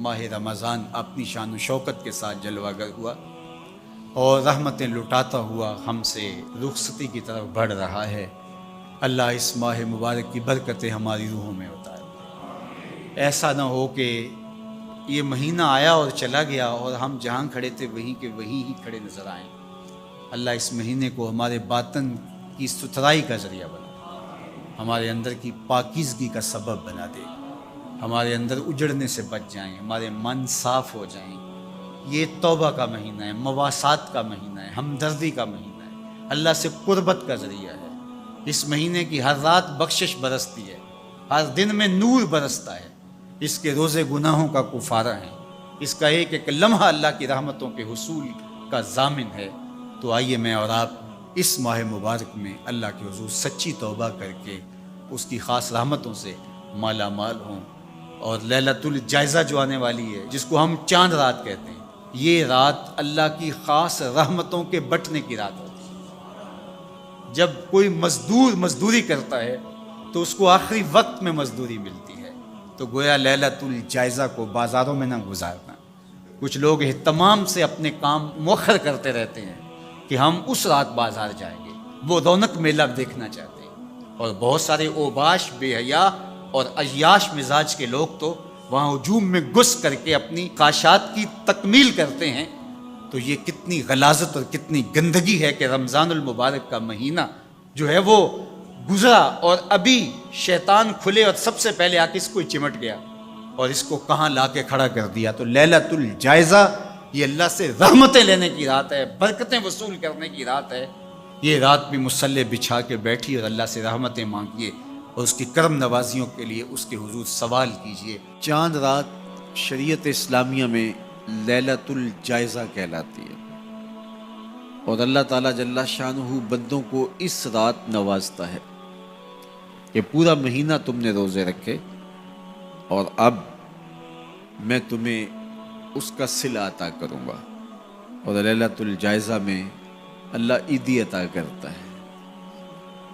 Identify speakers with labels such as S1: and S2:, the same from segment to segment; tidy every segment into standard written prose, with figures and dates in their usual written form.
S1: ماہ رمضان اپنی شان و شوکت کے ساتھ جلوہ گر ہوا اور رحمتیں لٹاتا ہوا ہم سے رخصتی کی طرف بڑھ رہا ہے۔ اللہ اس ماہ مبارک کی برکتیں ہماری روحوں میں اتار دے۔ ایسا نہ ہو کہ یہ مہینہ آیا اور چلا گیا اور ہم جہاں کھڑے تھے وہیں کے وہیں ہی کھڑے نظر آئیں۔ اللہ اس مہینے کو ہمارے باطن کی ستھرائی کا ذریعہ بنا دے، ہمارے اندر کی پاکیزگی کا سبب بنا دے، ہمارے اندر اجڑنے سے بچ جائیں، ہمارے من صاف ہو جائیں۔ یہ توبہ کا مہینہ ہے، مواسات کا مہینہ ہے، ہمدردی کا مہینہ ہے، اللہ سے قربت کا ذریعہ ہے۔ اس مہینے کی ہر رات بخشش برستی ہے، ہر دن میں نور برستا ہے، اس کے روزے گناہوں کا کفارہ ہیں، اس کا ایک ایک لمحہ اللہ کی رحمتوں کے حصول کا ضامن ہے۔ تو آئیے میں اور آپ اس ماہ مبارک میں اللہ کے حضور سچی توبہ کر کے اس کی خاص رحمتوں سے مالا مال ہوں۔ اور لیلۃ الجائزہ جو آنے والی ہے، جس کو ہم چاند رات کہتے ہیں، یہ رات اللہ کی خاص رحمتوں کے بٹنے کی رات ہوتی ہے۔ جب کوئی مزدور مزدوری کرتا ہے تو اس کو آخری وقت میں مزدوری ملتی ہے، تو گویا لیلۃ الجائزہ کو بازاروں میں نہ گزارنا۔ کچھ لوگ اہتمام سے اپنے کام مؤخر کرتے رہتے ہیں کہ ہم اس رات بازار جائیں گے، وہ رونق میلہ دیکھنا چاہتے ہیں، اور بہت سارے اوباش، بے حیا اور عیاش مزاج کے لوگ تو وہاں ہجوم میں گھس کر کے اپنی خواہشات کی تکمیل کرتے ہیں۔ تو یہ کتنی غلاظت اور کتنی گندگی ہے کہ رمضان المبارک کا مہینہ جو ہے وہ گزرا اور ابھی شیطان کھلے اور سب سے پہلے آ کے اس کو چمٹ گیا اور اس کو کہاں لا کے کھڑا کر دیا۔ تو لیلۃ الجائزہ یہ اللہ سے رحمتیں لینے کی رات ہے، برکتیں وصول کرنے کی رات ہے۔ یہ رات بھی مصلی بچھا کے بیٹھی اور اللہ سے رحمتیں مانگیے اور اس کی کرم نوازیوں کے لیے اس کے حضور سوال کیجیے۔ چاند رات شریعت اسلامیہ میں لیلۃ الجائزہ کہلاتی ہے، اور اللہ تعالیٰ جل شانہ بندوں کو اس رات نوازتا ہے کہ پورا مہینہ تم نے روزے رکھے اور اب میں تمہیں اس کا صلہ عطا کروں گا۔ اور لیلۃ الجائزہ میں اللہ عیدی عطا کرتا ہے،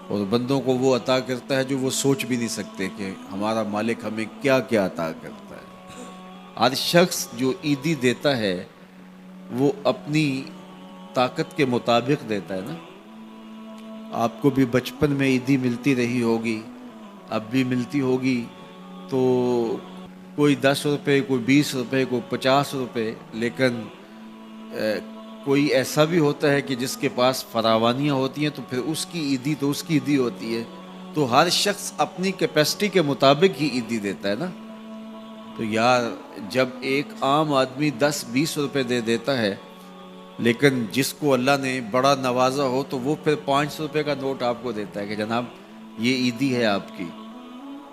S1: اور بندوں کو وہ عطا کرتا ہے جو وہ سوچ بھی نہیں سکتے کہ ہمارا مالک ہمیں کیا کیا عطا کرتا ہے۔ ہر شخص جو عیدی دیتا ہے وہ اپنی طاقت کے مطابق دیتا ہے نا۔ آپ کو بھی بچپن میں عیدی ملتی رہی ہوگی، اب بھی ملتی ہوگی، تو کوئی 10 روپے، کوئی 20 روپے، کوئی 50 روپے، لیکن کوئی ایسا بھی ہوتا ہے کہ جس کے پاس فراوانیاں ہوتی ہیں تو پھر اس کی عیدی تو اس کی عیدی ہوتی ہے۔ تو ہر شخص اپنی کیپیسٹی کے مطابق ہی عیدی دیتا ہے نا۔ تو یار جب ایک عام آدمی 10-20 روپے دے دیتا ہے، لیکن جس کو اللہ نے بڑا نوازا ہو تو وہ پھر 500 روپے کا نوٹ آپ کو دیتا ہے کہ جناب یہ عیدی ہے آپ کی،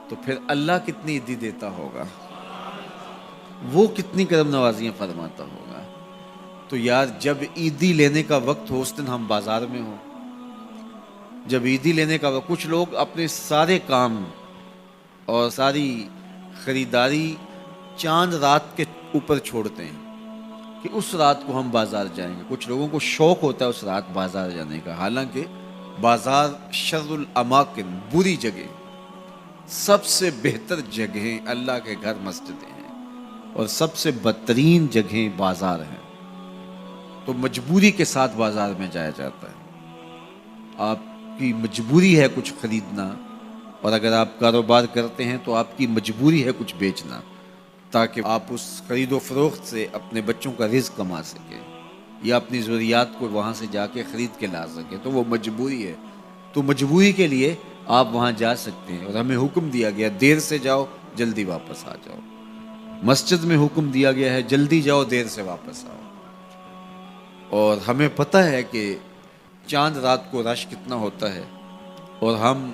S1: تو پھر اللہ کتنی عیدی دیتا ہوگا، وہ کتنی کرم نوازیاں فرماتا ہوگا۔ تو یار جب عیدی لینے کا وقت ہو اس دن ہم بازار میں ہوں، جب عیدی لینے کا وقت، کچھ لوگ اپنے سارے کام اور ساری خریداری چاند رات کے اوپر چھوڑتے ہیں کہ اس رات کو ہم بازار جائیں گے۔ کچھ لوگوں کو شوق ہوتا ہے اس رات بازار جانے کا، حالانکہ بازار شر الاماکن، بری جگہ، سب سے بہتر جگہیں اللہ کے گھر مسجدیں ہیں، اور سب سے بدترین جگہیں بازار ہیں۔ تو مجبوری کے ساتھ بازار میں جایا جاتا ہے، آپ کی مجبوری ہے کچھ خریدنا، اور اگر آپ کاروبار کرتے ہیں تو آپ کی مجبوری ہے کچھ بیچنا، تاکہ آپ اس خرید و فروخت سے اپنے بچوں کا رزق کما سکیں یا اپنی ضروریات کو وہاں سے جا کے خرید کے لا سکیں، تو وہ مجبوری ہے۔ تو مجبوری کے لیے آپ وہاں جا سکتے ہیں، اور ہمیں حکم دیا گیا دیر سے جاؤ جلدی واپس آ جاؤ۔ مسجد میں حکم دیا گیا ہے جلدی جاؤ دیر سے واپس آؤ۔ اور ہمیں پتہ ہے کہ چاند رات کو رش کتنا ہوتا ہے، اور ہم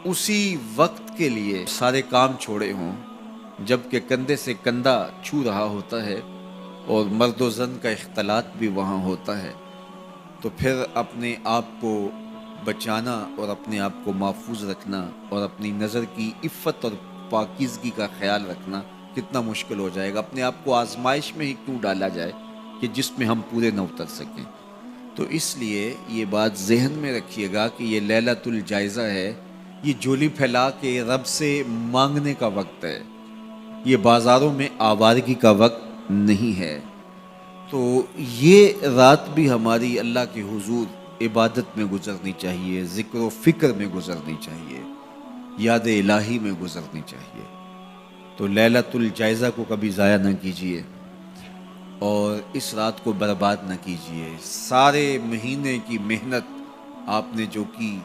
S1: اسی وقت کے لیے سارے کام چھوڑے ہوں جب کہ کندھے سے کندھا چھو رہا ہوتا ہے، اور مرد و زن کا اختلاط بھی وہاں ہوتا ہے، تو پھر اپنے آپ کو بچانا اور اپنے آپ کو محفوظ رکھنا اور اپنی نظر کی عفت اور پاکیزگی کا خیال رکھنا کتنا مشکل ہو جائے گا۔ اپنے آپ کو آزمائش میں ہی کیوں ڈالا جائے کہ جس میں ہم پورے نہ اتر سکیں۔ تو اس لیے یہ بات ذہن میں رکھیے گا کہ یہ لیلۃ الجائزہ ہے، یہ جھولی پھیلا کے رب سے مانگنے کا وقت ہے۔ یہ بازاروں میں آوارگی کا وقت نہیں ہے۔ تو یہ رات بھی ہماری اللہ کے حضور عبادت میں گزرنی چاہیے، ذکر و فکر میں گزرنی چاہیے، یاد الہی میں گزرنی چاہیے۔ تو لیلۃ الجائزہ کو کبھی ضائع نہ کیجیے اور اس رات کو برباد نہ کیجیے۔ سارے مہینے کی محنت آپ نے جو کی،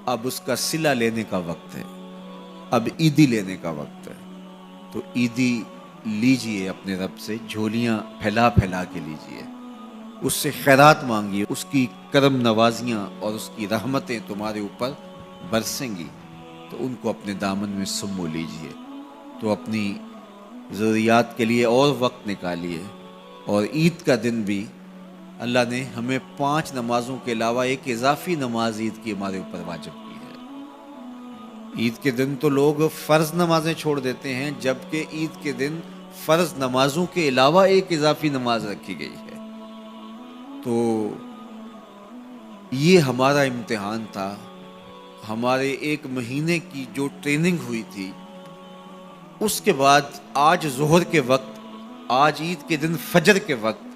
S1: اب اس کا صلہ لینے کا وقت ہے، اب عیدی لینے کا وقت ہے۔ تو عیدی لیجئے اپنے رب سے، جھولیاں پھیلا پھیلا کے لیجئے، اس سے خیرات مانگیے، اس کی کرم نوازیاں اور اس کی رحمتیں تمہارے اوپر برسیں گی، تو ان کو اپنے دامن میں سمو لیجئے۔ تو اپنی ضروریات کے لیے اور وقت نکالیے۔ اور عید کا دن بھی اللہ نے ہمیں 5 نمازوں کے علاوہ ایک اضافی نماز عید کی ہمارے اوپر واجب کی ہے۔ عید کے دن تو لوگ فرض نمازیں چھوڑ دیتے ہیں، جبکہ عید کے دن فرض نمازوں کے علاوہ ایک اضافی نماز رکھی گئی ہے۔ تو یہ ہمارا امتحان تھا، ہمارے ایک مہینے کی جو ٹریننگ ہوئی تھی، اس کے بعد آج ظہر کے وقت، آج عید کے دن فجر کے وقت،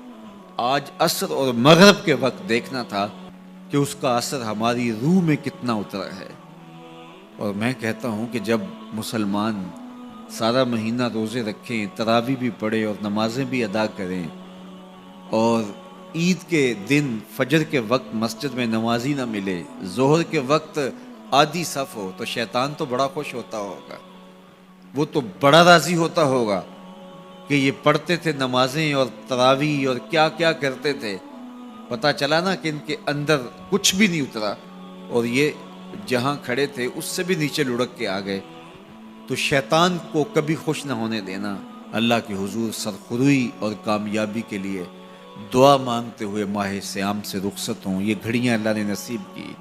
S1: آج عصر اور مغرب کے وقت دیکھنا تھا کہ اس کا اثر ہماری روح میں کتنا اترا ہے۔ اور میں کہتا ہوں کہ جب مسلمان سارا مہینہ روزے رکھیں، تراویح بھی پڑھیں اور نمازیں بھی ادا کریں، اور عید کے دن فجر کے وقت مسجد میں نمازی نہ ملے، ظہر کے وقت آدھی صف ہو، تو شیطان تو بڑا خوش ہوتا ہوگا، وہ تو بڑا راضی ہوتا ہوگا کہ یہ پڑھتے تھے نمازیں اور تراویح اور کیا کیا کرتے تھے، پتہ چلا نا کہ ان کے اندر کچھ بھی نہیں اترا، اور یہ جہاں کھڑے تھے اس سے بھی نیچے لڑک کے آ گئے۔ تو شیطان کو کبھی خوش نہ ہونے دینا، اللہ کے حضور سرخروئی اور کامیابی کے لیے دعا مانگتے ہوئے ماہ صیام سے رخصت ہوں۔ یہ گھڑیاں اللہ نے نصیب کی،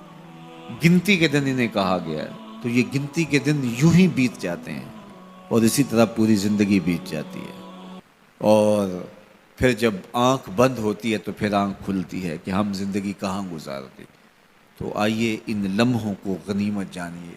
S1: گنتی کے دن انہیں کہا گیا، تو یہ گنتی کے دن یوں ہی بیت جاتے ہیں اور اسی طرح پوری زندگی بیت جاتی ہے۔ اور پھر جب آنکھ بند ہوتی ہے تو پھر آنکھ کھلتی ہے کہ ہم زندگی کہاں گزار دی۔ تو آئیے ان لمحوں کو غنیمت جانیے